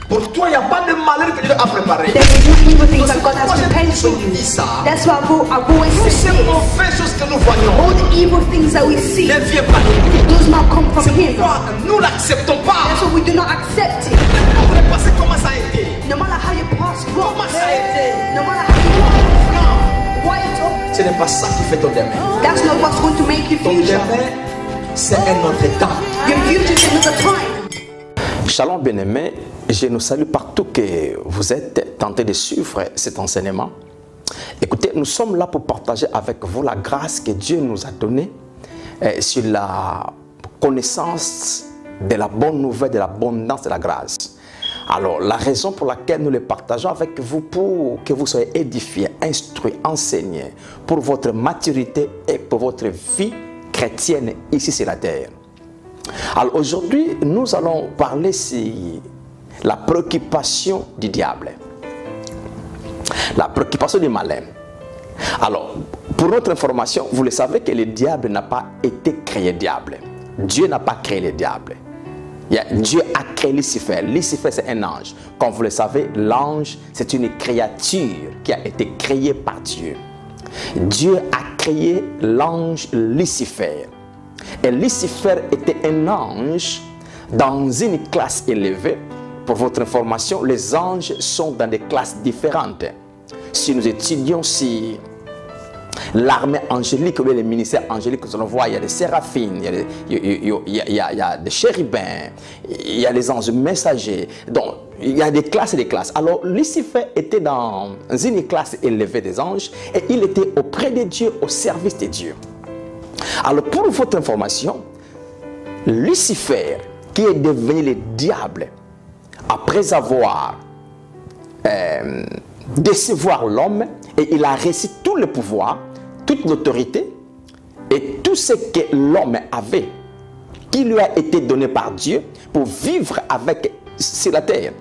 Pour toi, il n'y a pas de malheur que Dieu a préparé. There is no evil things that God has prepared for you. Ça. That's why I've always Toutes ces said this. mauvaises choses que nous voyons All the evil things that we see ne viennent pas de nous. does not come from C'est Him. pourquoi nous n'acceptons pas. That's why we do not accept it. Parce que comment ça a été? No matter how your past was, Comment ça a été? no matter how you are, why it's up, Ce n'est pas ça qui fait ton demain. that's not what's going to make your Ton future. demain, c'est un autre temps. Your future is another time. Shalom bien-aimés, je nous salue partout que vous êtes tentés de suivre cet enseignement. Écoutez, nous sommes là pour partager avec vous la grâce que Dieu nous a donnée sur la connaissance de la bonne nouvelle, de l'abondance de la grâce. Alors, la raison pour laquelle nous le partageons avec vous, pour que vous soyez édifiés, instruits, enseignés, pour votre maturité et pour votre vie chrétienne ici sur la terre. Alors aujourd'hui, nous allons parler sur la préoccupation du diable. La préoccupation du malin. Alors, pour notre information, vous le savez que le diable n'a pas été créé diable. Dieu n'a pas créé le diable. Dieu a créé Lucifer. Lucifer, c'est un ange. Comme vous le savez, l'ange, c'est une créature qui a été créée par Dieu. Dieu a créé l'ange Lucifer. Et Lucifer était un ange dans une classe élevée. Pour votre information, les anges sont dans des classes différentes. Si nous étudions si l'armée angélique ou les ministères angéliques, nous allons voir, il y a des séraphines, il y a des chérubins, il y a les anges messagers. Donc, il y a des classes et des classes. Alors, Lucifer était dans une classe élevée des anges et il était auprès de Dieu, au service de Dieu. Alors, pour votre information, Lucifer, qui est devenu le diable, après avoir décevoir l'homme, et il a reçu tout le pouvoir, toute l'autorité, et tout ce que l'homme avait, qui lui a été donné par Dieu, pour vivre avec sur la terre.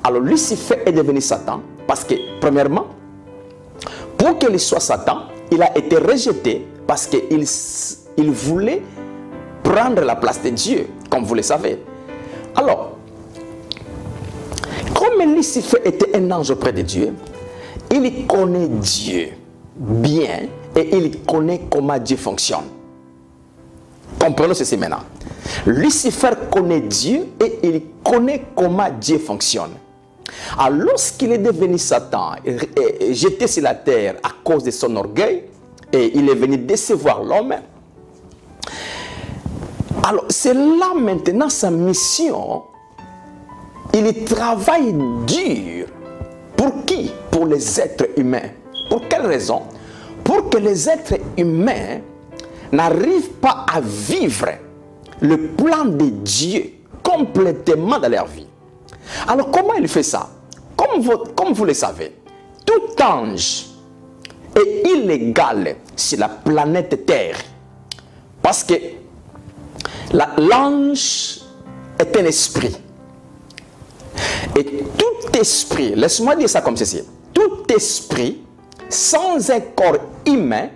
Alors, Lucifer est devenu Satan, parce que, premièrement, pour qu'il soit Satan, il a été rejeté, parce qu'il voulait prendre la place de Dieu, comme vous le savez. Alors, comme Lucifer était un ange auprès de Dieu, il connaît Dieu bien et il connaît comment Dieu fonctionne. Comprenons ceci maintenant. Lucifer connaît Dieu et il connaît comment Dieu fonctionne. Alors, lorsqu'il est devenu Satan, jeté sur la terre à cause de son orgueil, et il est venu décevoir l'homme, alors c'est là maintenant sa mission. Il travaille dur. Pour qui? Pour les êtres humains. Pour quelle raison? Pour que les êtres humains n'arrivent pas à vivre le plan de Dieu complètement dans leur vie. Alors comment il fait ça? Comme vous le savez, tout ange est illégal sur la planète Terre. Parce que l'ange est un esprit. Et tout esprit, laisse-moi dire ça comme ceci, tout esprit sans un corps humain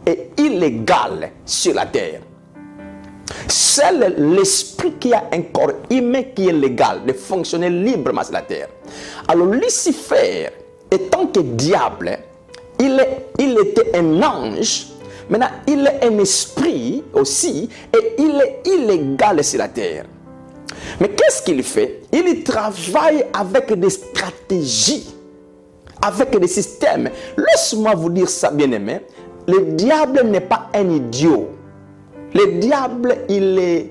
est illégal sur la terre. Seul l'esprit qui a un corps humain qui est légal de fonctionner librement sur la terre. Alors Lucifer, étant que diable, il était un ange, maintenant il est un esprit aussi et il est illégal sur la terre. Mais qu'est-ce qu'il fait? Il travaille avec des stratégies, avec des systèmes. Laisse-moi vous dire ça, bien-aimé. Le diable n'est pas un idiot. Le diable, il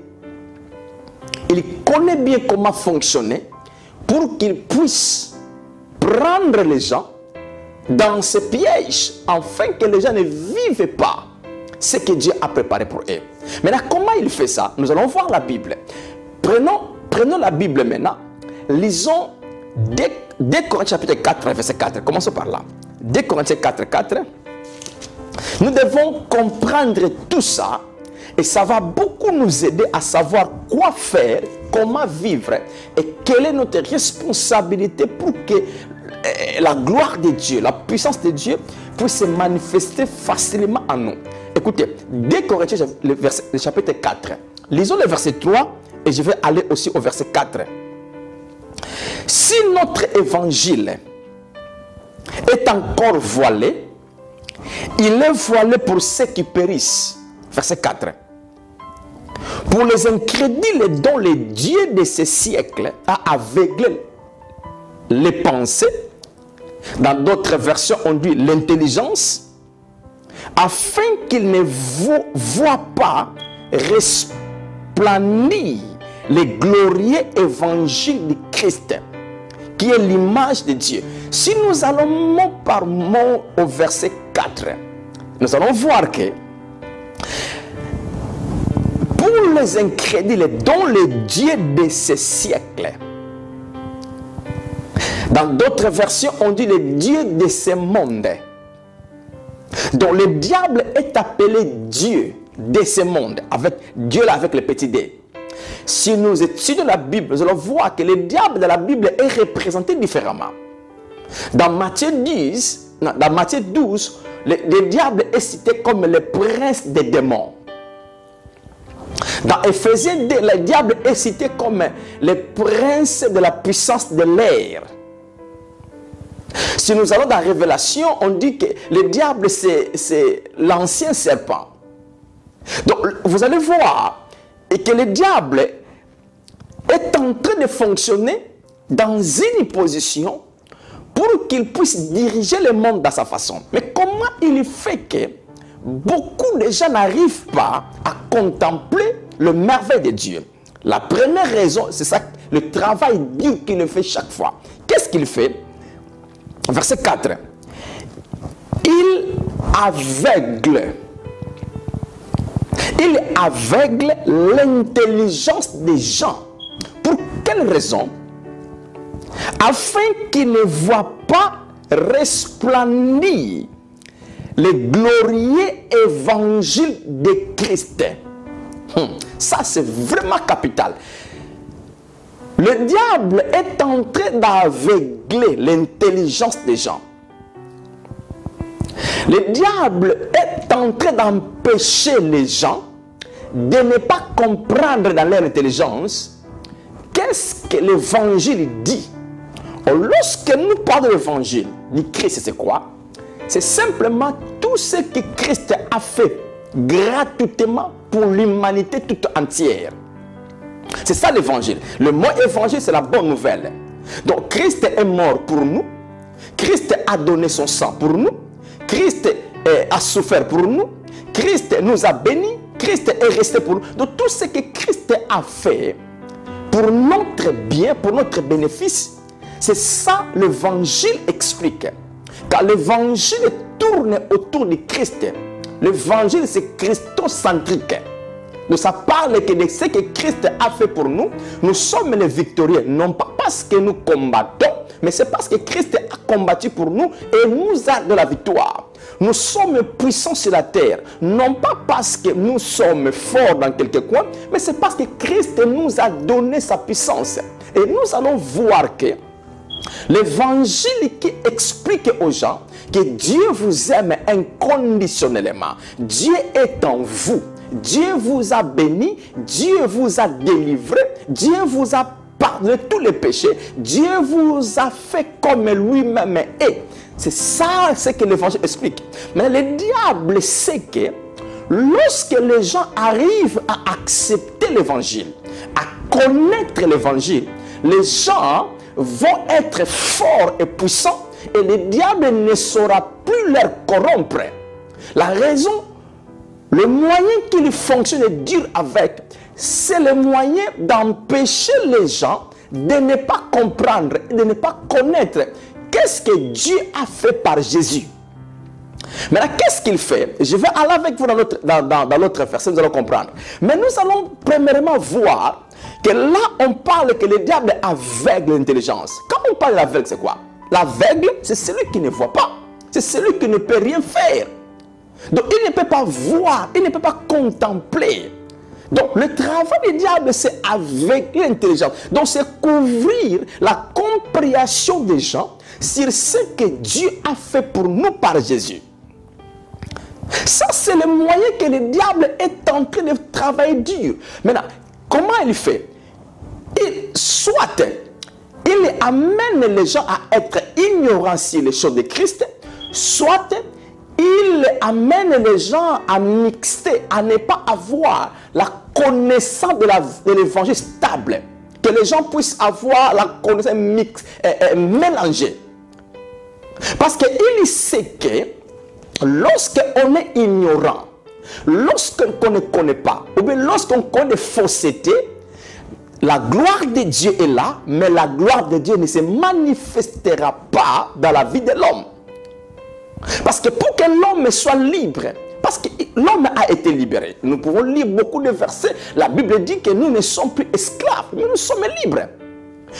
connaît bien comment fonctionner pour qu'il puisse prendre les gens dans ce piège, afin que les gens ne vivent pas ce que Dieu a préparé pour eux. Maintenant, comment il fait ça? Nous allons voir la Bible. Prenons la Bible maintenant. Lisons 2 Corinthiens chapitre 4, verset 4. Commençons par là. 2 Corinthiens 4, 4. Nous devons comprendre tout ça. Et ça va beaucoup nous aider à savoir quoi faire, comment vivre. Et quelle est notre responsabilité pour que la gloire de Dieu, la puissance de Dieu puisse se manifester facilement en nous. Écoutez, 2 Corinthiens, le chapitre 4. Lisons le verset 3 et je vais aller aussi au verset 4. Si notre évangile est encore voilé, il est voilé pour ceux qui périssent. Verset 4. Pour les incrédules dont le Dieu de ce siècle a aveuglé les pensées, dans d'autres versions on dit l'intelligence, afin qu'ils ne voient pas resplendir le glorieux évangile du Christ, qui est l'image de Dieu. Si nous allons mot par mot au verset 4, nous allons voir que pour les incrédules dont le Dieu de ce siècle, dans d'autres versions on dit le Dieu de ce monde, dont le diable est appelé Dieu de ce monde, avec Dieu là, avec le petit d. Si nous étudions la Bible, nous allons voir que le diable de la Bible est représenté différemment. Dans Matthieu 12, le diable est cité comme le prince des démons. Dans Éphésiens 2, le diable est cité comme le prince de la puissance de l'air. Si nous allons dans Révélation, on dit que le diable c'est l'ancien serpent. Donc vous allez voir que le diable est en train de fonctionner dans une position pour qu'il puisse diriger le monde dans sa façon. Mais comment il fait que beaucoup de gens n'arrivent pas à contempler le merveille de Dieu? La première raison, c'est ça, le travail dur qu'il fait chaque fois. Qu'est-ce qu'il fait? Verset 4. Il aveugle l'intelligence des gens. Pour quelle raison? Afin qu'ils ne voient pas resplendir le glorieux évangile de Christ. Ça, c'est vraiment capital. Le diable est en train d'aveugler l'intelligence des gens. Le diable est en train d'empêcher les gens de ne pas comprendre dans leur intelligence qu'est-ce que l'évangile dit. Lorsque nous parlons de l'évangile du Christ, c'est quoi? C'est simplement tout ce que Christ a fait gratuitement pour l'humanité toute entière. C'est ça l'évangile. Le mot évangile, c'est la bonne nouvelle. Donc Christ est mort pour nous. Christ a donné son sang pour nous. Christ a souffert pour nous. Christ nous a bénis. Christ est resté pour nous. Donc tout ce que Christ a fait pour notre bien, pour notre bénéfice, c'est ça l'évangile explique. Car l'évangile tourne autour de Christ. L'évangile c'est christocentrique. Donc ça parle que de ce que Christ a fait pour nous, nous sommes les victorieux. Non pas parce que nous combattons, mais c'est parce que Christ a combattu pour nous et nous a de la victoire. Nous sommes puissants sur la terre, non pas parce que nous sommes forts dans quelques coins, mais c'est parce que Christ nous a donné sa puissance. Et nous allons voir que l'évangile qui explique aux gens que Dieu vous aime inconditionnellement, Dieu est en vous, Dieu vous a béni, Dieu vous a délivré, Dieu vous a pardonné tous les péchés, Dieu vous a fait comme lui-même est. C'est ça ce que l'évangile explique. Mais le diable sait que lorsque les gens arrivent à accepter l'évangile, à connaître l'évangile, les gens vont être forts et puissants et le diable ne saura plus les corrompre. La raison, le moyen qu'il fonctionne dur avec, c'est le moyen d'empêcher les gens de ne pas comprendre et de ne pas connaître qu'est-ce que Dieu a fait par Jésus. Maintenant, qu'est-ce qu'il fait? Je vais aller avec vous dans l'autre verset, nous allons comprendre. Mais nous allons premièrement voir que là, on parle que le diable aveugle l'intelligence. Quand on parle d'aveugle, c'est quoi? L'aveugle, c'est celui qui ne voit pas. C'est celui qui ne peut rien faire. Donc, il ne peut pas voir, il ne peut pas contempler. Donc, le travail du diable, c'est aveugler l'intelligence. Donc, c'est couvrir la compréhension des gens sur ce que Dieu a fait pour nous par Jésus. Ça, c'est le moyen que le diable est en train de travailler dur. Maintenant, comment il fait? Soit il amène les gens à être ignorants sur les choses de Christ, soit il amène les gens à mixer, à ne pas avoir la connaissance de l'évangile stable. Que les gens puissent avoir la connaissance mélangée. Parce qu'il sait que lorsqu'on est ignorant, lorsqu'on ne connaît pas, ou bien lorsqu'on connaît des faussetés, la gloire de Dieu est là, mais la gloire de Dieu ne se manifestera pas dans la vie de l'homme. Parce que pour que l'homme soit libre, parce que l'homme a été libéré, nous pouvons lire beaucoup de versets. La Bible dit que nous ne sommes plus esclaves, mais nous sommes libres.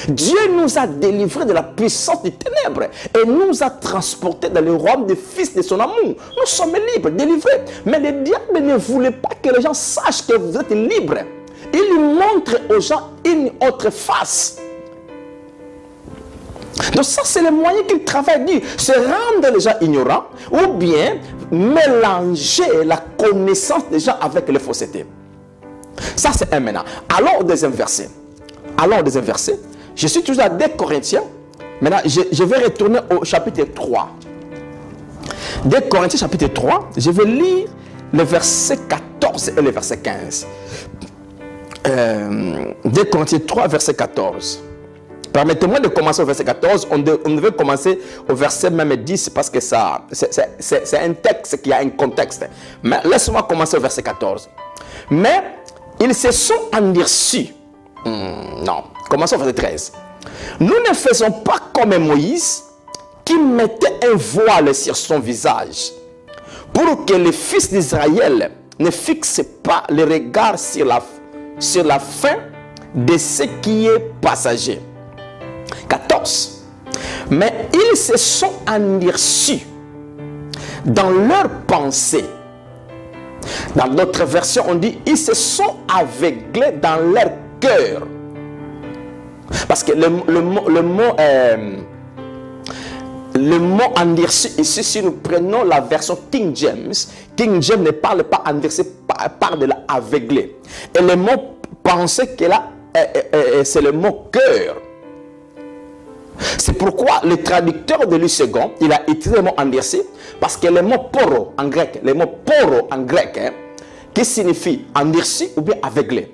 Dieu nous a délivrés de la puissance des ténèbres et nous a transportés dans le royaume des fils de son amour. Nous sommes libres, délivrés. Mais le diable ne voulait pas que les gens sachent que vous êtes libres. Il montre aux gens une autre face. Donc ça, c'est le moyen qu'il travaille, dit, se rendre les gens ignorants ou bien mélanger la connaissance des gens avec les faussetés. Ça, c'est un maintenant. Alors, au deuxième verset. Je suis toujours à 2 Corinthiens. Maintenant, je vais retourner au chapitre 3. 2 Corinthiens, chapitre 3. Je vais lire le verset 14 et le verset 15. 2 Corinthiens 3, verset 14. Permettez-moi de commencer au verset 14. On devait commencer au verset même 10 parce que c'est un texte qui a un contexte. Mais laisse-moi commencer au verset 14. Mais ils se sont endurcis. Non, commençons au verset 13. Nous ne faisons pas comme Moïse qui mettait un voile sur son visage pour que les fils d'Israël ne fixent pas le regard sur la fin de ce qui est passager. 14. Mais ils se sont endurcis dans leurs pensées. Dans d'autres versions, on dit ils se sont aveuglés dans leur cœur. Parce que le mot endurci ici, si nous prenons la version King James ne parle pas endurci, parle de l'aveuglé. Et le mot penser que là, c'est le mot cœur. C'est pourquoi le traducteur de Louis II, il a utilisé le mot endurci, parce que le mot poro en grec, qui signifie endurci ou bien aveuglé.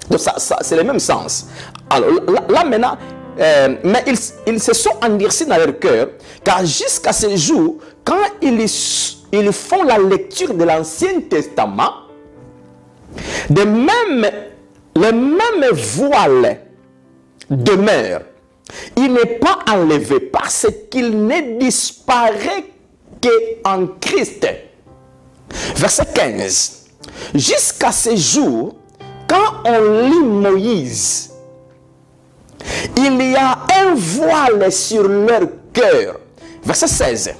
Donc ça c'est le même sens. Alors là maintenant, mais ils se sont endurcis dans leur cœur, car jusqu'à ce jour, quand ils font la lecture de l'Ancien Testament, le même voile demeure. Il n'est pas enlevé parce qu'il ne disparaît qu'en Christ. Verset 15. Jusqu'à ce jour, quand on lit Moïse, il y a un voile sur leur cœur. Verset 16.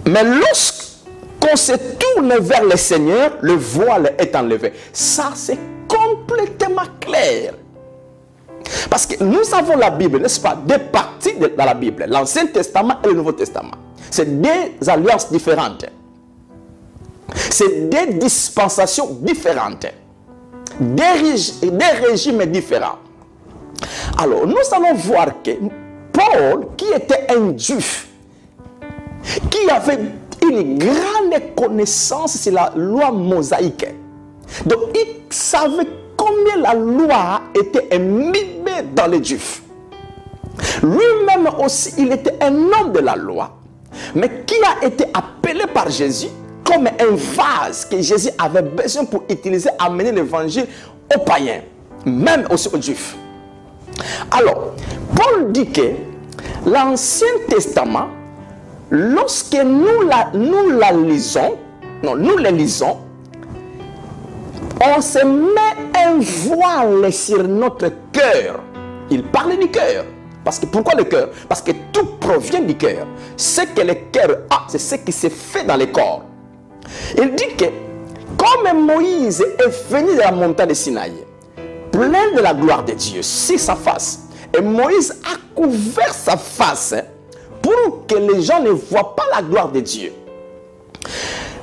Mais lorsqu'on se tourne vers le Seigneur, le voile est enlevé. Ça, c'est complètement clair. Parce que nous avons la Bible, n'est-ce pas? Deux parties dans la Bible. L'Ancien Testament et le Nouveau Testament. C'est deux alliances différentes. C'est deux dispensations différentes. Des régimes différents. Alors, nous allons voir que Paul, qui était un juif, qui avait une grande connaissance sur la loi mosaïque, donc il savait combien la loi était imbibée dans les juifs. Lui-même aussi, il était un homme de la loi, mais qui a été appelé par Jésus comme un vase que Jésus avait besoin pour utiliser, amener l'évangile aux païens, même aussi aux juifs. Alors, Paul dit que l'Ancien Testament, lorsque nous le lisons, on se met un voile sur notre cœur. Il parle du cœur. Parce que pourquoi le cœur? Parce que tout provient du cœur. Ce que le cœur a, c'est ce qui s'est fait dans le corps. Il dit que comme Moïse est venu de la montagne de Sinaï, plein de la gloire de Dieu sur sa face, et Moïse a couvert sa face pour que les gens ne voient pas la gloire de Dieu.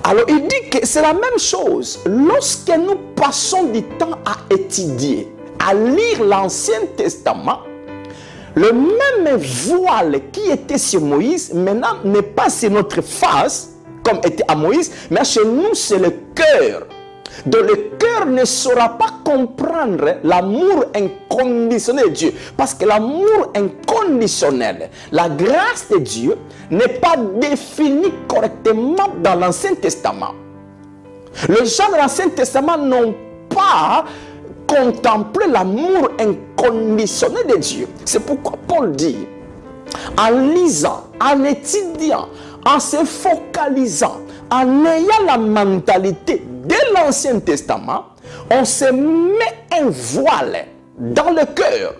Alors il dit que c'est la même chose lorsque nous passons du temps à étudier, à lire l'Ancien Testament, le même voile qui était sur Moïse, maintenant n'est pas sur notre face, comme était à Moïse, mais chez nous, c'est le cœur. Donc le cœur ne saura pas comprendre l'amour inconditionnel de Dieu. Parce que l'amour inconditionnel, la grâce de Dieu, n'est pas définie correctement dans l'Ancien Testament. Les gens de l'Ancien Testament n'ont pas contemplé l'amour inconditionnel de Dieu. C'est pourquoi Paul dit, en lisant, en étudiant, en se focalisant, en ayant la mentalité de l'Ancien Testament, on se met un voile dans le cœur.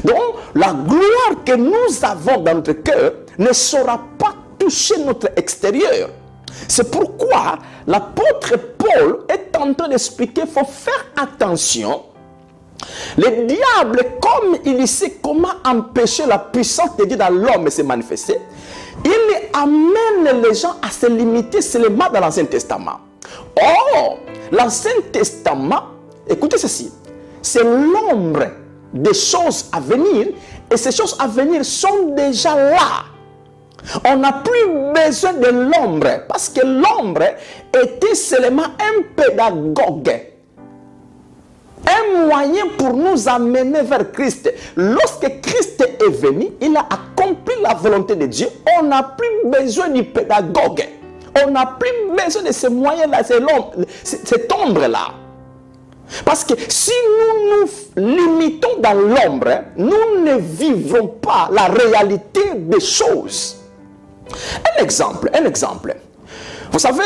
Donc, la gloire que nous avons dans notre cœur ne saura pas toucher notre extérieur. C'est pourquoi l'apôtre Paul est en train d'expliquer qu'il faut faire attention. Le diable, comme il sait comment empêcher la puissance de Dieu dans l'homme de se manifester, il amène les gens à se limiter seulement dans l'Ancien Testament. Or, l'Ancien Testament, écoutez ceci, c'est l'ombre des choses à venir, et ces choses à venir sont déjà là. On n'a plus besoin de l'ombre, parce que l'ombre était seulement un pédagogue, un moyen pour nous amener vers Christ. Lorsque Christ est venu, il a accompli la volonté de Dieu. On n'a plus besoin du pédagogue. On n'a plus besoin de ce moyen-là, cette ombre-là. Parce que si nous nous limitons dans l'ombre, nous ne vivrons pas la réalité des choses. Un exemple. Vous savez,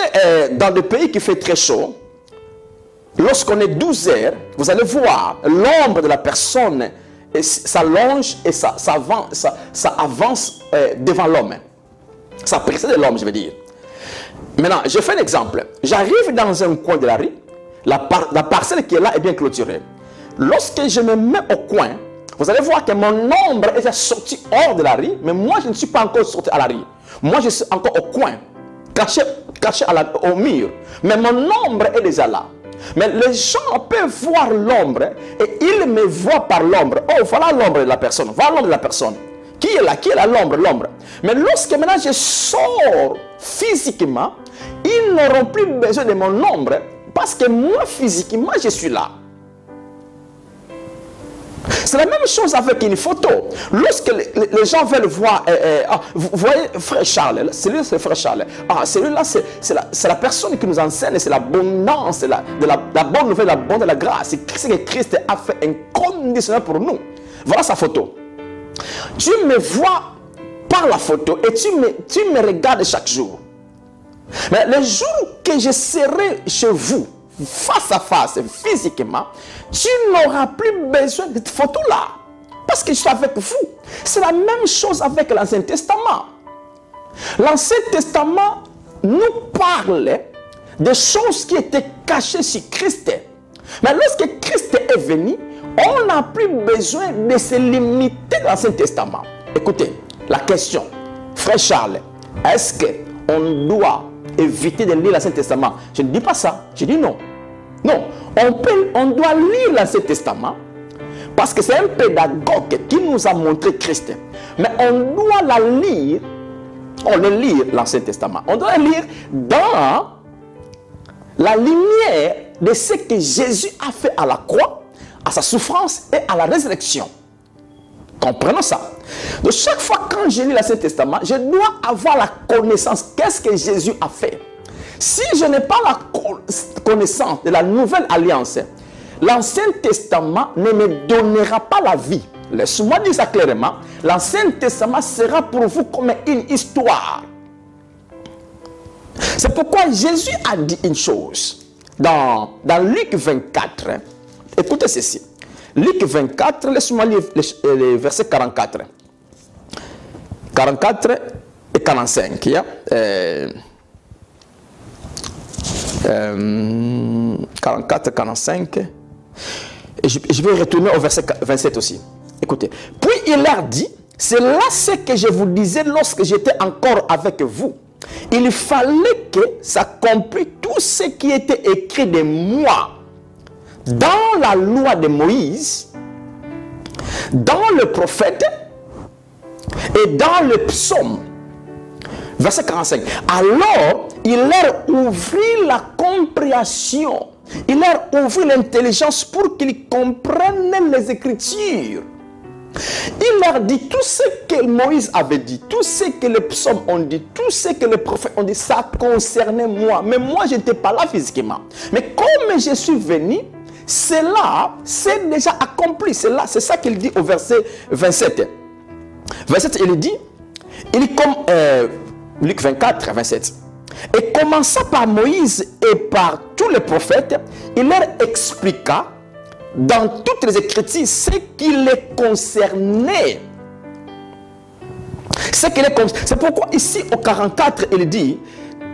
dans des pays qui fait très chaud, lorsqu'on est 12 heures, vous allez voir l'ombre de la personne s'allonge et ça avance devant l'homme. Ça précède l'homme, je veux dire. Maintenant, je fais un exemple. J'arrive dans un coin de la rue, la parcelle qui est là est bien clôturée. Lorsque je me mets au coin, vous allez voir que mon ombre est sorti hors de la rue, mais moi je ne suis pas encore sorti à la rue. Moi je suis encore au coin, caché au mur. Mais mon ombre est déjà là. Mais les gens peuvent voir l'ombre et ils me voient par l'ombre. Oh, voilà l'ombre de la personne. Voilà l'ombre de la personne. Qui est là? Qui est là? L'ombre, l'ombre. Mais lorsque maintenant je sors physiquement, ils n'auront plus besoin de mon ombre parce que moi physiquement je suis là. C'est la même chose avec une photo. Lorsque les gens veulent voir, vous voyez frère Charles, celui-là c'est frère Charles. Ah, celui-là c'est la personne qui nous enseigne, c'est l'abondance, de la bonne nouvelle, la bonne de la grâce. C'est ce que Christ a fait inconditionnel pour nous. Voilà sa photo. Tu me vois par la photo et tu me regardes chaque jour. Mais le jour que je serai chez vous, face à face, physiquement, tu n'auras plus besoin de cette photo-là. Parce que je suis avec vous. C'est la même chose avec l'Ancien Testament. L'Ancien Testament nous parle des choses qui étaient cachées sur Christ. Mais lorsque Christ est venu, on n'a plus besoin de se limiter dans l'Ancien Testament. Écoutez, la question, frère Charles, est-ce qu'on doit éviter de lire l'Ancien Testament? Je ne dis pas ça, je dis non. Non, on doit lire l'Ancien Testament parce que c'est un pédagogue qui nous a montré Christ. Mais on doit la lire, l'Ancien Testament. On doit la lire dans la lumière de ce que Jésus a fait à la croix, à sa souffrance et à la résurrection. Comprenons ça. Donc chaque fois quand je lis l'Ancien Testament, je dois avoir la connaissance. Qu'est-ce que Jésus a fait? Si je n'ai pas la connaissance de la nouvelle alliance, l'Ancien Testament ne me donnera pas la vie. Laisse-moi dire ça clairement. L'Ancien Testament sera pour vous comme une histoire. C'est pourquoi Jésus a dit une chose. Dans Luc 24, écoutez ceci. Luc 24, laisse-moi lire les versets 44. 44 et 45. Yeah? 44, 45. Et je vais retourner au verset 27 aussi. Écoutez. Puis il leur dit, c'est là ce que je vous disais lorsque j'étais encore avec vous. Il fallait que s'accomplisse tout ce qui était écrit de moi dans la loi de Moïse, dans le prophète et dans le psaume. Verset 45. Alors, il leur ouvrit la compréhension. Il leur ouvrit l'intelligence pour qu'ils comprennent les Écritures. Il leur dit tout ce que Moïse avait dit, tout ce que les psaumes ont dit, tout ce que les prophètes ont dit, ça concernait moi. Mais moi, je n'étais pas là physiquement. Mais comme je suis venu, cela, c'est déjà accompli. C'est ça qu'il dit au verset 27. 27, il dit, comme Luc 24, 27. Et commençant par Moïse et par tous les prophètes, il leur expliqua dans toutes les Écritures ce qui les concernait. C'est pourquoi ici au 44, il dit,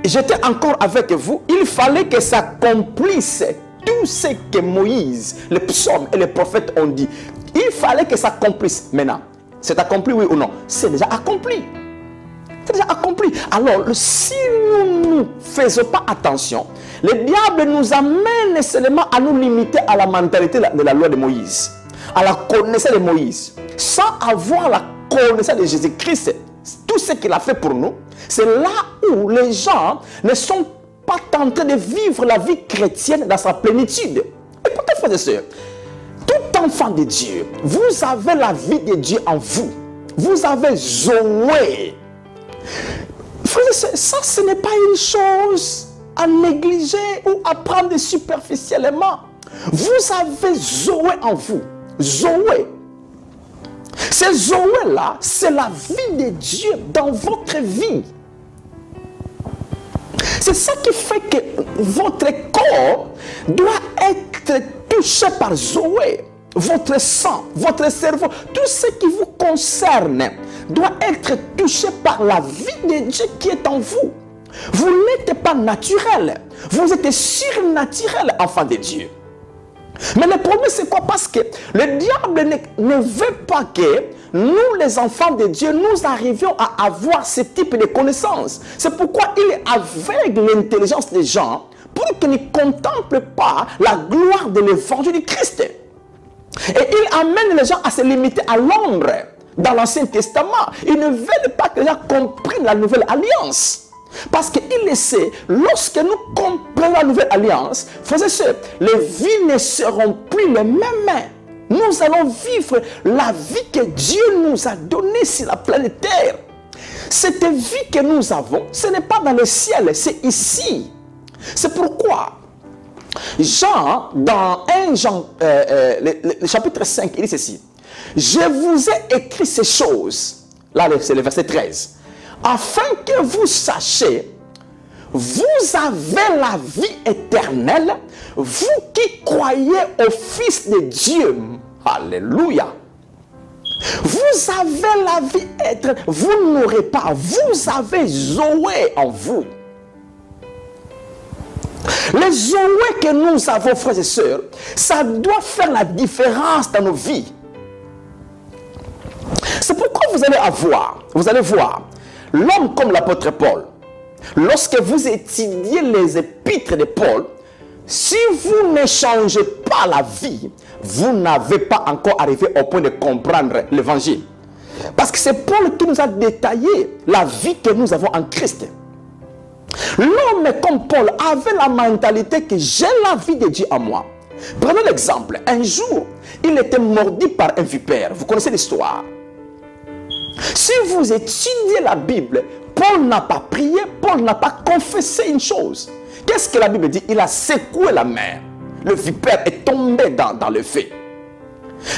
j'étais encore avec vous, il fallait que s'accomplisse tout ce que Moïse, les psaumes et les prophètes ont dit. Il fallait que ça s'accomplisse. Maintenant, c'est accompli oui ou non? C'est déjà accompli. C'est déjà accompli. Alors, si nous ne faisons pas attention, le diable nous amène seulement à nous limiter à la mentalité de la loi de Moïse, à la connaissance de Moïse, sans avoir la connaissance de Jésus-Christ. Tout ce qu'il a fait pour nous, c'est là où les gens ne sont pas tentés de vivre la vie chrétienne dans sa plénitude. Écoutez, frères et sœurs, tout enfant de Dieu, vous avez la vie de Dieu en vous. Vous avez Zoé. Frères et sœurs, ça, ce n'est pas une chose à négliger ou à prendre superficiellement. Vous avez Zoé en vous. Zoé. Ces Zoé-là, c'est la vie de Dieu dans votre vie. C'est ça qui fait que votre corps doit être touché par Zoé. Votre sang, votre cerveau, tout ce qui vous concerne doit être touché par la vie de Dieu qui est en vous. Vous n'êtes pas naturel. Vous êtes surnaturel, enfant de Dieu. Mais le problème, c'est quoi? Parce que le diable ne veut pas que nous, les enfants de Dieu, nous arrivions à avoir ce type de connaissances. C'est pourquoi il aveugle l'intelligence des gens pour qu'ils ne contemplent pas la gloire de l'évangile du Christ. Et il amène les gens à se limiter à l'ombre dans l'Ancien Testament. Ils ne veulent pas que les gens comprennent la nouvelle alliance. Parce qu'il le sait, lorsque nous comprenons la nouvelle alliance, frères et sœurs, les vies ne seront plus les mêmes. Nous allons vivre la vie que Dieu nous a donnée sur la planète Terre. Cette vie que nous avons, ce n'est pas dans le ciel, c'est ici. C'est pourquoi Jean, dans 1 Jean, le chapitre 5, il dit ceci. Je vous ai écrit ces choses. Là, c'est le verset 13. Afin que vous sachiez, vous avez la vie éternelle, vous qui croyez au Fils de Dieu. Alléluia. Vous avez la vie éternelle, vous n'aurez pas, vous avez Zoé en vous. Les Zoé que nous avons, frères et sœurs, ça doit faire la différence dans nos vies. C'est pourquoi vous allez voir, l'homme comme l'apôtre Paul, lorsque vous étudiez les épîtres de Paul, si vous ne changez pas la vie, vous n'avez pas encore arrivé au point de comprendre l'évangile. Parce que c'est Paul qui nous a détaillé la vie que nous avons en Christ. L'homme comme Paul avait la mentalité que j'ai la vie de Dieu en moi. Prenons l'exemple. Un jour, il était mordu par un vipère. Vous connaissez l'histoire. Si vous étudiez la Bible, Paul n'a pas prié, Paul n'a pas confessé une chose. Qu'est-ce que la Bible dit? Il a secoué la mer. Le vipère est tombé dans le feu.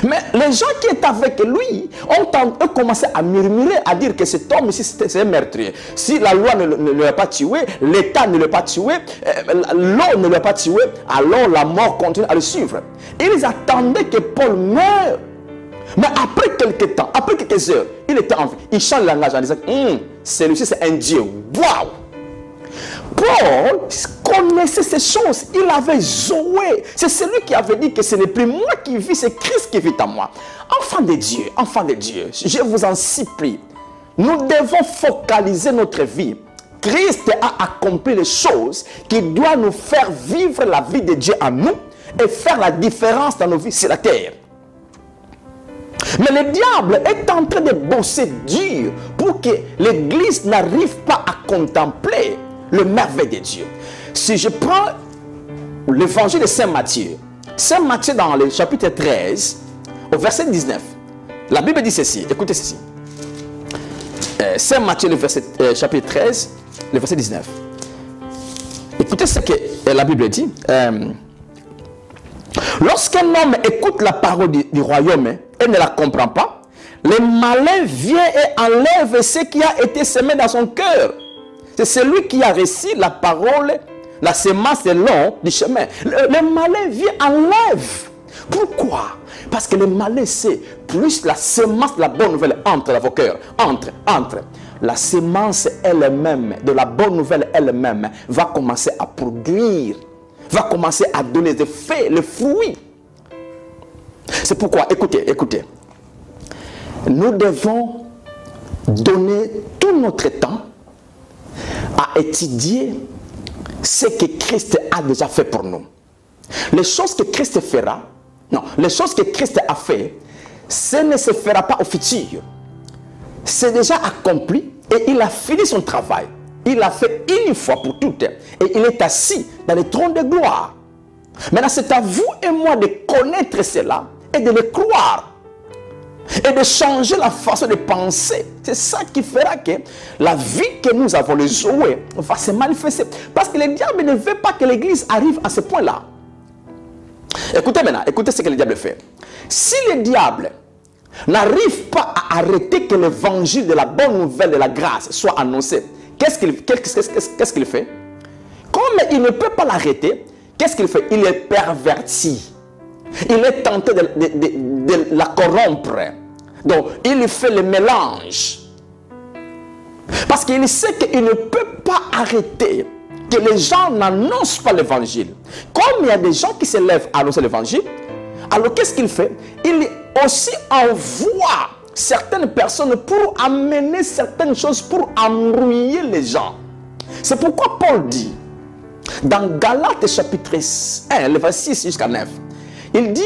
Mais les gens qui étaient avec lui ont commencé à murmurer, à dire que cet homme ici, c'est un meurtrier. Si la loi ne l'a pas tué, l'État ne l'a pas tué, l'eau ne l'a pas tué, alors la mort continue à le suivre. Ils attendaient que Paul meure. Mais après quelques temps, après quelques heures, il était en vie. Il change le langage en disant, celui-ci c'est un Dieu. Waouh! Paul connaissait ces choses. Il avait Zoé. C'est celui qui avait dit que ce n'est plus moi qui vis, c'est Christ qui vit en moi. Enfant de Dieu, je vous en supplie. Nous devons focaliser notre vie. Christ a accompli les choses qui doivent nous faire vivre la vie de Dieu en nous et faire la différence dans nos vies sur la terre. Mais le diable est en train de bosser dur pour que l'Église n'arrive pas à contempler le merveille de Dieu. Si je prends l'évangile de Saint Matthieu dans le chapitre 13, au verset 19, la Bible dit ceci, écoutez ceci. Saint Matthieu, le chapitre 13, le verset 19. Écoutez ce que la Bible dit. Lorsqu'un homme écoute la parole du royaume et ne la comprend pas, le malin vient et enlève ce qui a été semé dans son cœur. C'est celui qui a reçu la parole, la semence le long du chemin. Le malin vient et enlève. Pourquoi? Parce que le malin sait, plus la semence de la bonne nouvelle entre dans vos cœurs, entre, la semence elle-même, de la bonne nouvelle elle-même, va commencer à produire, va commencer à donner des effets, les fruits. C'est pourquoi, écoutez, nous devons donner tout notre temps à étudier ce que Christ a déjà fait pour nous. Les choses que Christ fera, non, les choses que Christ a fait, ce ne se fera pas au futur. C'est déjà accompli et il a fini son travail. Il l'a fait une fois pour toutes et il est assis dans le trône de gloire. Maintenant, c'est à vous et moi de connaître cela et de le croire et de changer la façon de penser. C'est ça qui fera que la vie que nous avons, le Zoé, va se manifester. Parce que le diable ne veut pas que l'Église arrive à ce point-là. Écoutez maintenant, écoutez ce que le diable fait. Si le diable n'arrive pas à arrêter que l'évangile de la bonne nouvelle de la grâce soit annoncé, qu'est-ce qu'il fait? Comme il ne peut pas l'arrêter, qu'est-ce qu'il fait? Il est perverti. Il est tenté de la corrompre. Donc, il fait le mélange. Parce qu'il sait qu'il ne peut pas arrêter que les gens n'annoncent pas l'évangile. Comme il y a des gens qui se lèvent à annoncer l'évangile, alors qu'est-ce qu'il fait? Il aussi envoie certaines personnes pour amener certaines choses, pour embrouiller les gens. C'est pourquoi Paul dit, dans Galates chapitre 1, le verset 6 jusqu'à 9, il dit,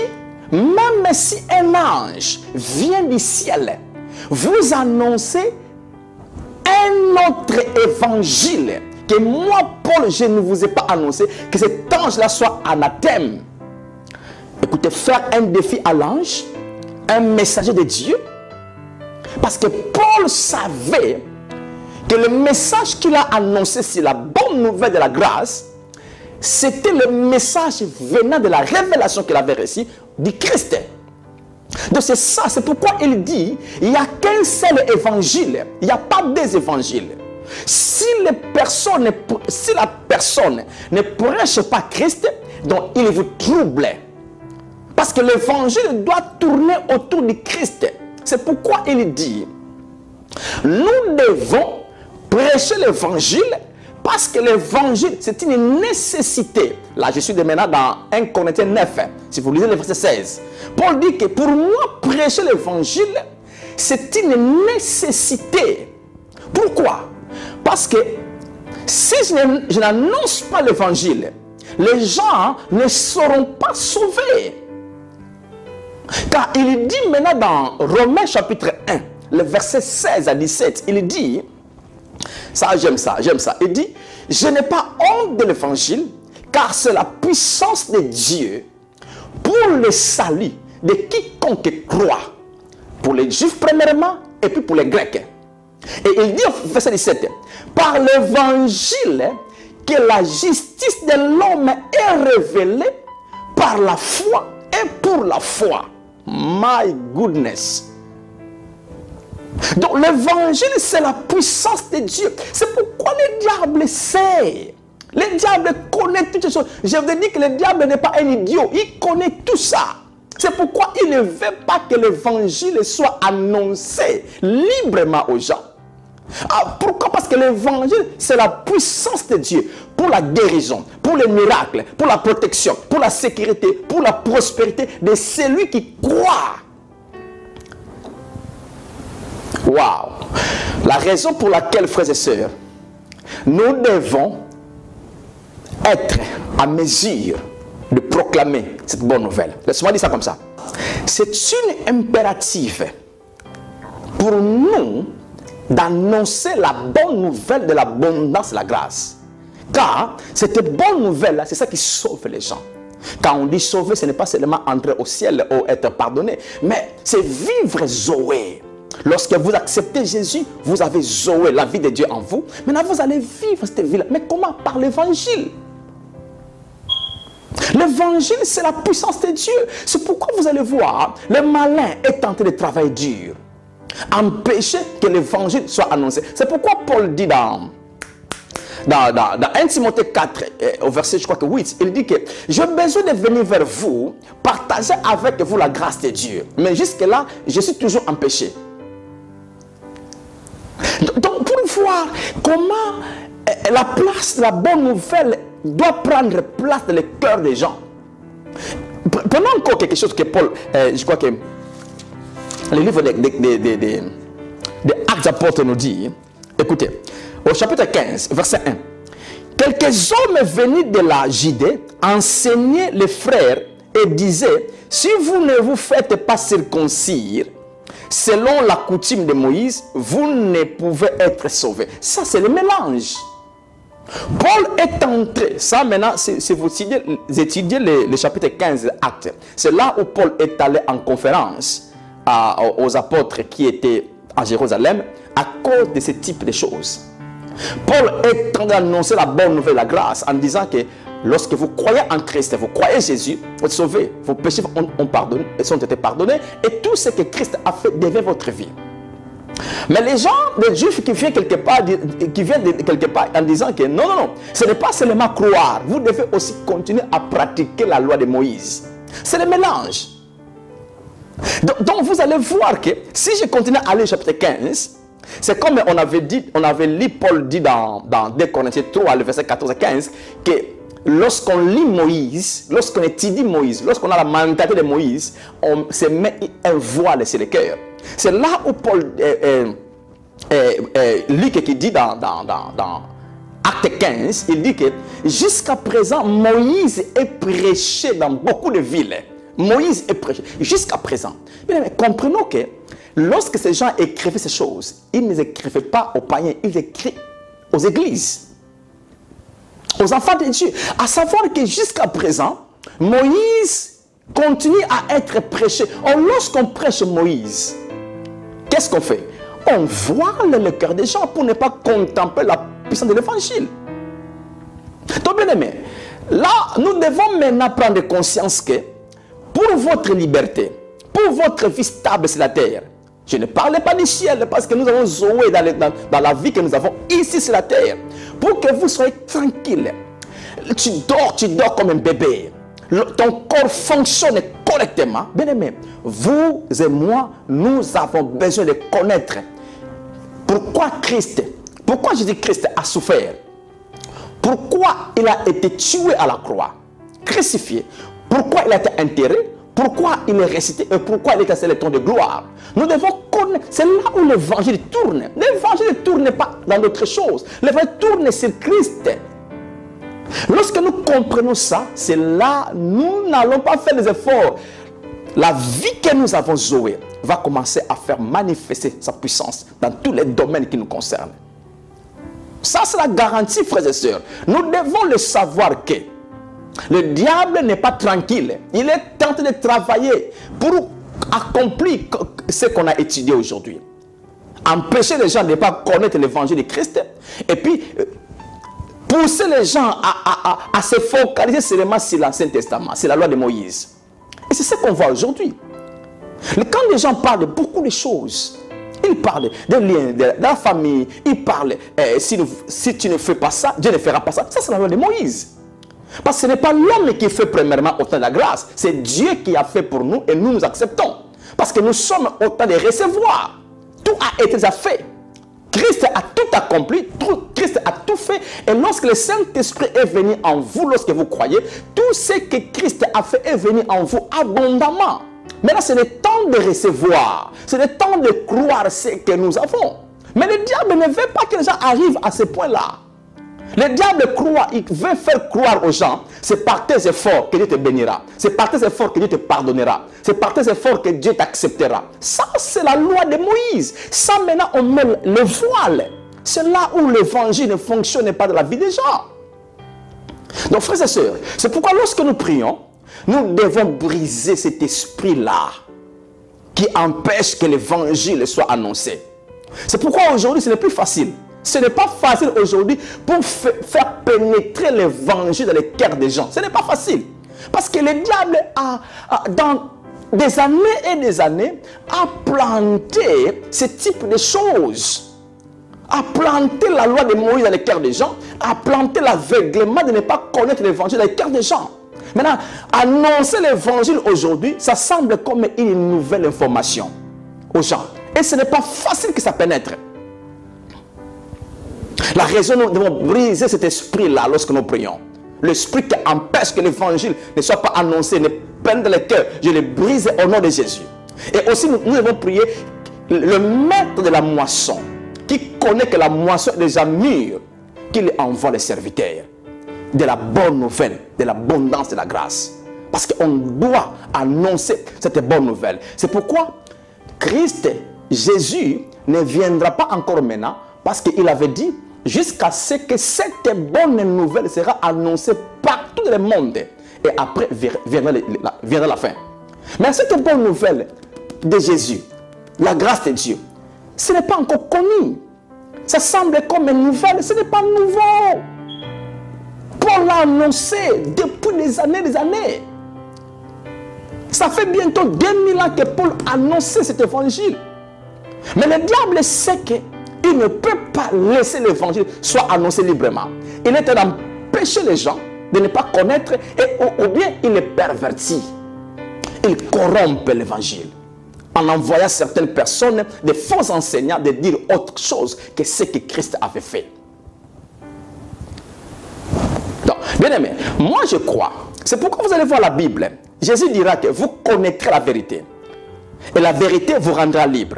même si un ange vient du ciel, vous annoncez un autre évangile que moi, Paul, je ne vous ai pas annoncé, que cet ange-là soit anathème. Écoutez, faire un défi à l'ange, un messager de Dieu, parce que Paul savait que le message qu'il a annoncé, c'est la bonne nouvelle de la grâce, c'était le message venant de la révélation qu'il avait reçue du Christ. Donc c'est ça, c'est pourquoi il dit, il n'y a qu'un seul évangile, il n'y a pas deux évangiles. Si la personne ne prêche pas Christ, donc il vous trouble. Parce que l'évangile doit tourner autour du Christ. C'est pourquoi il dit, nous devons prêcher l'évangile parce que l'évangile, c'est une nécessité. Là, je suis maintenant dans 1 Corinthiens 9, si vous lisez le verset 16. Paul dit que pour moi, prêcher l'évangile, c'est une nécessité. Pourquoi? Parce que si je n'annonce pas l'évangile, les gens ne seront pas sauvés. Car il dit maintenant dans Romains chapitre 1, le verset 16 à 17, il dit, ça j'aime ça, il dit, je n'ai pas honte de l'évangile, car c'est la puissance de Dieu pour le salut de quiconque croit, pour les Juifs premièrement, et puis pour les Grecs. Et il dit au verset 17, par l'évangile que la justice de l'homme est révélée par la foi et pour la foi. My goodness. Donc l'évangile, c'est la puissance de Dieu. C'est pourquoi le diable sait. Le diable connaît toutes ces choses. Je vous ai dit que le diable n'est pas un idiot. Il connaît tout ça. C'est pourquoi il ne veut pas que l'évangile soit annoncé librement aux gens. Ah, pourquoi? Parce que l'évangile, c'est la puissance de Dieu pour la guérison, pour les miracles, pour la protection, pour la sécurité, pour la prospérité de celui qui croit. Waouh! La raison pour laquelle, frères et sœurs, nous devons être à mesure de proclamer cette bonne nouvelle. Laisse-moi dire ça comme ça. C'est une impérative pour nous d'annoncer la bonne nouvelle de l'abondance de la grâce. Car cette bonne nouvelle-là, c'est ça qui sauve les gens. Quand on dit sauver, ce n'est pas seulement entrer au ciel ou être pardonné, mais c'est vivre Zoé. Lorsque vous acceptez Jésus, vous avez Zoé, la vie de Dieu en vous. Maintenant, vous allez vivre cette vie-là. Mais comment? Par l'évangile. L'évangile, c'est la puissance de Dieu. C'est pourquoi vous allez voir, le malin est tenté de travailler dur. Empêcher que l'évangile soit annoncé. C'est pourquoi Paul dit dans 1 Timothée 4, au verset, je crois que 8, il dit que j'ai besoin de venir vers vous, partager avec vous la grâce de Dieu. Mais jusque-là, je suis toujours empêché. Donc, pour voir comment la place de la bonne nouvelle doit prendre place dans le cœur des gens. Prenons encore quelque chose que Paul, je crois que le livre des Actes des Apôtres nous dit. Écoutez, au chapitre 15, verset 1. Quelques hommes venus de la Judée enseignaient les frères et disaient, si vous ne vous faites pas circoncire, selon la coutume de Moïse, vous ne pouvez être sauvés. Ça, c'est le mélange. Paul est entré, ça maintenant, si vous étudiez le chapitre 15 de Actes, c'est là où Paul est allé en conférence aux apôtres qui étaient à Jérusalem à cause de ce type de choses. Paul est en train d'annoncer la bonne nouvelle de la grâce en disant que lorsque vous croyez en Christ, vous croyez Jésus, vous êtes sauvés, vos péchés ont été pardonnés et tout ce que Christ a fait devient votre vie. Mais les gens, les juifs qui viennent quelque part, en disant que non, ce n'est pas seulement croire, vous devez aussi continuer à pratiquer la loi de Moïse. C'est le mélange. Donc vous allez voir que si je continue à aller au chapitre 15, c'est comme on avait lu, Paul dit dans 2 Corinthiens 3, le verset 14 et 15, que lorsqu'on lit Moïse, lorsqu'on étudie Moïse, lorsqu'on a la mentalité de Moïse, on se met un voile sur le cœur. C'est là où Paul, Luc qui dit dans Acte 15, il dit que jusqu'à présent, Moïse est prêché dans beaucoup de villes. Moïse est prêché jusqu'à présent. Mais comprenons que lorsque ces gens écrivaient ces choses, ils ne les écrivaient pas aux païens, ils écrivaient aux églises, aux enfants de Dieu. À savoir que jusqu'à présent, Moïse continue à être prêché. Lorsqu'on prêche Moïse, qu'est-ce qu'on fait? On voile le cœur des gens pour ne pas contempler la puissance de l'évangile. Donc bien aimé, là nous devons maintenant prendre conscience que pour votre liberté, pour votre vie stable sur la terre, je ne parle pas du ciel parce que nous avons Zoé dans la vie que nous avons ici sur la terre. Pour que vous soyez tranquille, tu dors comme un bébé. Ton corps fonctionne correctement. Bien aimé, vous et moi, nous avons besoin de connaître pourquoi Jésus-Christ a souffert. Pourquoi il a été tué à la croix, crucifié. Pourquoi il a été enterré, pourquoi il est ressuscité et pourquoi il est assis sur le trône de gloire. Nous devons connaître, c'est là où l'évangile tourne. L'évangile ne tourne pas dans d'autres choses. L'évangile tourne sur Christ. Lorsque nous comprenons ça, c'est là, nous n'allons pas faire des efforts. La vie que nous avons Zoé va commencer à faire manifester sa puissance dans tous les domaines qui nous concernent. Ça, c'est la garantie, frères et sœurs. Nous devons le savoir que le diable n'est pas tranquille. Il est tenté de travailler pour accomplir ce qu'on a étudié aujourd'hui. Empêcher les gens de ne pas connaître l'évangile de Christ. Et puis, pousser les gens à se focaliser seulement sur l'Ancien Testament, sur la loi de Moïse. Et c'est ce qu'on voit aujourd'hui. Quand les gens parlent de beaucoup de choses, ils parlent des liens, de la famille, ils parlent, si tu ne fais pas ça, Dieu ne fera pas ça. Ça, c'est la loi de Moïse. Parce que ce n'est pas l'homme qui fait premièrement au temps de la grâce. C'est Dieu qui a fait pour nous et nous nous acceptons. Parce que nous sommes au temps de recevoir. Tout a été déjà fait. Christ a tout accompli, Christ a tout fait. Et lorsque le Saint-Esprit est venu en vous, lorsque vous croyez, tout ce que Christ a fait est venu en vous abondamment. Maintenant, c'est le temps de recevoir. C'est le temps de croire ce que nous avons. Mais le diable ne veut pas que les gens arrivent à ce point-là. Le diable croit, il veut faire croire aux gens, c'est par tes efforts que Dieu te bénira. C'est par tes efforts que Dieu te pardonnera. C'est par tes efforts que Dieu t'acceptera. Ça, c'est la loi de Moïse. Ça, maintenant, on met le voile. C'est là où l'évangile ne fonctionne pas dans la vie des gens. Donc, frères et sœurs, c'est pourquoi lorsque nous prions, nous devons briser cet esprit-là qui empêche que l'évangile soit annoncé. C'est pourquoi aujourd'hui, ce n'est plus facile. Ce n'est pas facile aujourd'hui pour faire pénétrer l'évangile dans les cœurs des gens. Ce n'est pas facile. Parce que le diable dans des années et des années, a planté ce type de choses. A planté la loi de Moïse dans les cœurs des gens. A planté l'aveuglement de ne pas connaître l'évangile dans les cœurs des gens. Maintenant, annoncer l'évangile aujourd'hui, ça semble comme une nouvelle information aux gens. Et ce n'est pas facile que ça pénètre. La raison, nous devons briser cet esprit-là lorsque nous prions. L'esprit qui empêche que l'évangile ne soit pas annoncé, ne peine dans le cœur, je le brise au nom de Jésus. Et aussi, nous devons prier le maître de la moisson, qui connaît que la moisson est déjà mûre, qu'il envoie les serviteurs de la bonne nouvelle, de l'abondance de la grâce. Parce qu'on doit annoncer cette bonne nouvelle. C'est pourquoi Christ, Jésus, ne viendra pas encore maintenant, parce qu'il avait dit, jusqu'à ce que cette bonne nouvelle sera annoncée partout dans le monde. Et après viendra la fin. Mais cette bonne nouvelle de Jésus, la grâce de Dieu, ce n'est pas encore connu. Ça semble comme une nouvelle, ce n'est pas nouveau. Paul l'a annoncé depuis des années. Ça fait bientôt 2000 ans que Paul a annoncé cet évangile. Mais le diable sait qu'il ne peut pas laisser l'évangile soit annoncé librement. Il est en train d'empêcher les gens de ne pas connaître ou bien il les pervertit. Il corrompt l'évangile en envoyant certaines personnes, des faux enseignants, de dire autre chose que ce que Christ avait fait. Donc, bien aimé, moi je crois, c'est pourquoi vous allez voir la Bible. Jésus dira que vous connaîtrez la vérité. Et la vérité vous rendra libre.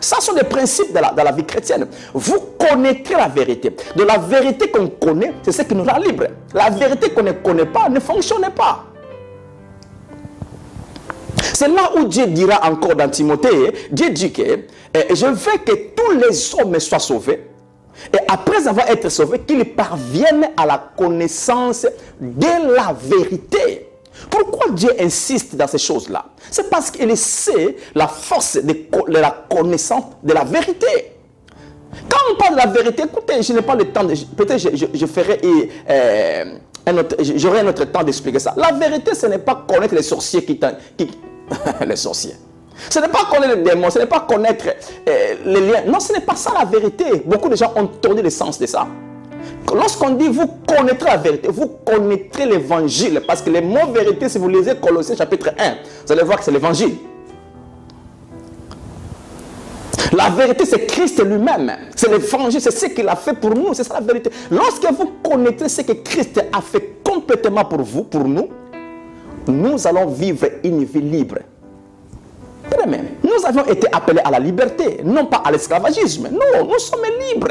Ça sont des principes de la vie chrétienne. Vous connaîtrez la vérité. De la vérité qu'on connaît, c'est ce qui nous rend libre. La vérité qu'on ne connaît pas ne fonctionne pas. C'est là où Dieu dira encore dans Timothée, Dieu dit que je veux que tous les hommes soient sauvés. Et après avoir été sauvés, qu'ils parviennent à la connaissance de la vérité. Pourquoi Dieu insiste dans ces choses-là? C'est parce qu'il sait la force de la connaissance de la vérité. Quand on parle de la vérité, écoutez, je n'ai pas le temps, peut-être je ferai j'aurai un autre temps d'expliquer ça. La vérité, ce n'est pas connaître les sorciers les sorciers. Ce n'est pas connaître les démons, ce n'est pas connaître les liens. Non, ce n'est pas ça la vérité. Beaucoup de gens ont tourné le sens de ça. Lorsqu'on dit vous connaîtrez la vérité, vous connaîtrez l'évangile. Parce que les mots vérité, si vous lisez Colossiens chapitre 1, vous allez voir que c'est l'évangile. La vérité, c'est Christ lui-même. C'est l'évangile, c'est ce qu'il a fait pour nous. C'est ça la vérité. Lorsque vous connaîtrez ce que Christ a fait complètement pour vous, pour nous, nous allons vivre une vie libre. Nous avions été appelés à la liberté, non pas à l'esclavagisme. Non, nous sommes libres.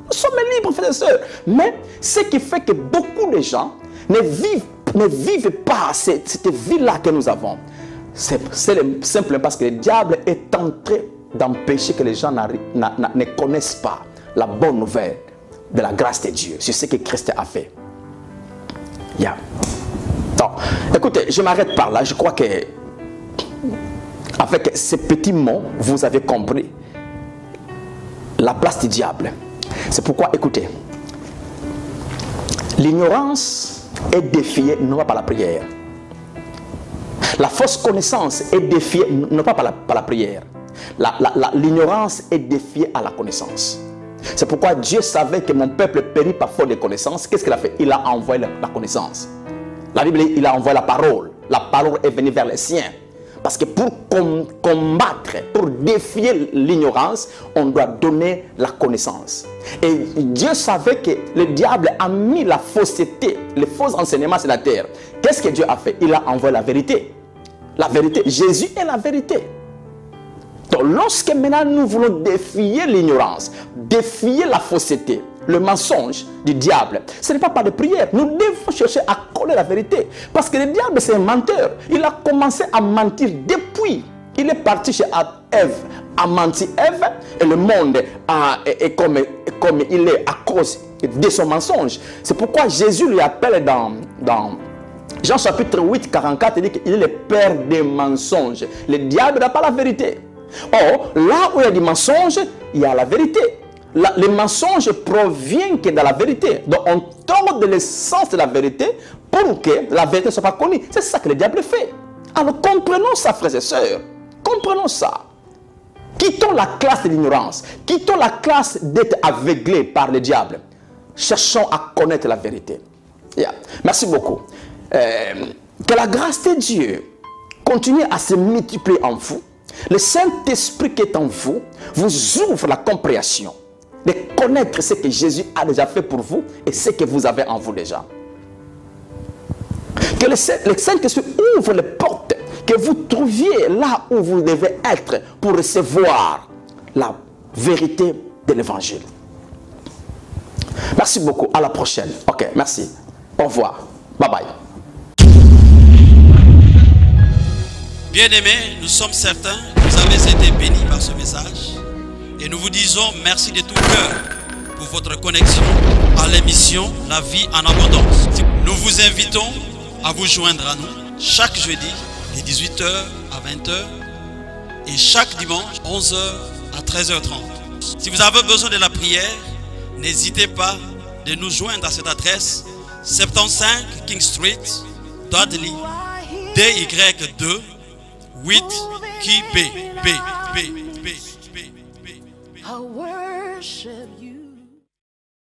Nous sommes libres, frères et sœurs. Mais ce qui fait que beaucoup de gens ne vivent pas cette vie-là que nous avons, c'est simplement parce que le diable est en train d'empêcher que les gens ne connaissent pas la bonne nouvelle de la grâce de Dieu. C'est ce que Christ a fait. Yeah. Donc, écoutez, je m'arrête par là. Je crois que avec ces petits mots, vous avez compris la place du diable. C'est pourquoi, écoutez, l'ignorance est défiée non pas par la prière. La fausse connaissance est défiée non pas par la prière. L'ignorance est défiée à la connaissance. C'est pourquoi Dieu savait que mon peuple périt par faute de connaissance. Qu'est-ce qu'il a fait? Il a envoyé la connaissance. La Bible, il a envoyé la parole. La parole est venue vers les siens. Parce que pour combattre, pour défier l'ignorance, on doit donner la connaissance. Et Dieu savait que le diable a mis la fausseté, les faux enseignements sur la terre. Qu'est-ce que Dieu a fait? Il a envoyé la vérité. La vérité. Jésus est la vérité. Donc lorsque maintenant nous voulons défier l'ignorance, défier la fausseté, le mensonge du diable, ce n'est pas par de prière. Nous devons chercher à coller la vérité. Parce que le diable, c'est un menteur. Il a commencé à mentir depuis. Il est parti chez Ève, a menti Ève, et le monde est comme il est à cause de son mensonge. C'est pourquoi Jésus lui appelle dans Jean chapitre 8, 44, il dit qu'il est le père des mensonges. Le diable n'a pas la vérité. Or, là où il y a du mensonge, il y a la vérité. Le mensonge provient que de la vérité. Donc, on tord l'essence de la vérité pour que la vérité ne soit pas connue. C'est ça que le diable fait. Alors, comprenons ça, frères et sœurs. Comprenons ça. Quittons la classe de l'ignorance. Quittons la classe d'être aveuglé par le diable. Cherchons à connaître la vérité. Yeah. Merci beaucoup. Que la grâce de Dieu continue à se multiplier en vous. Le Saint-Esprit qui est en vous vous ouvre la compréhension de connaître ce que Jésus a déjà fait pour vous et ce que vous avez en vous déjà. Que le Saint-Esprit ouvre les portes, que vous trouviez là où vous devez être pour recevoir la vérité de l'Évangile. Merci beaucoup. À la prochaine. Ok, merci. Au revoir. Bye bye. Bien-aimés, nous sommes certains que vous avez été bénis par ce message et nous vous disons merci de tout cœur pour votre connexion à l'émission La Vie en Abondance. Nous vous invitons à vous joindre à nous chaque jeudi de 18h à 20h et chaque dimanche 11h à 13h30. Si vous avez besoin de la prière, n'hésitez pas de nous joindre à cette adresse 75 King Street, Dudley, DY2 8 QB.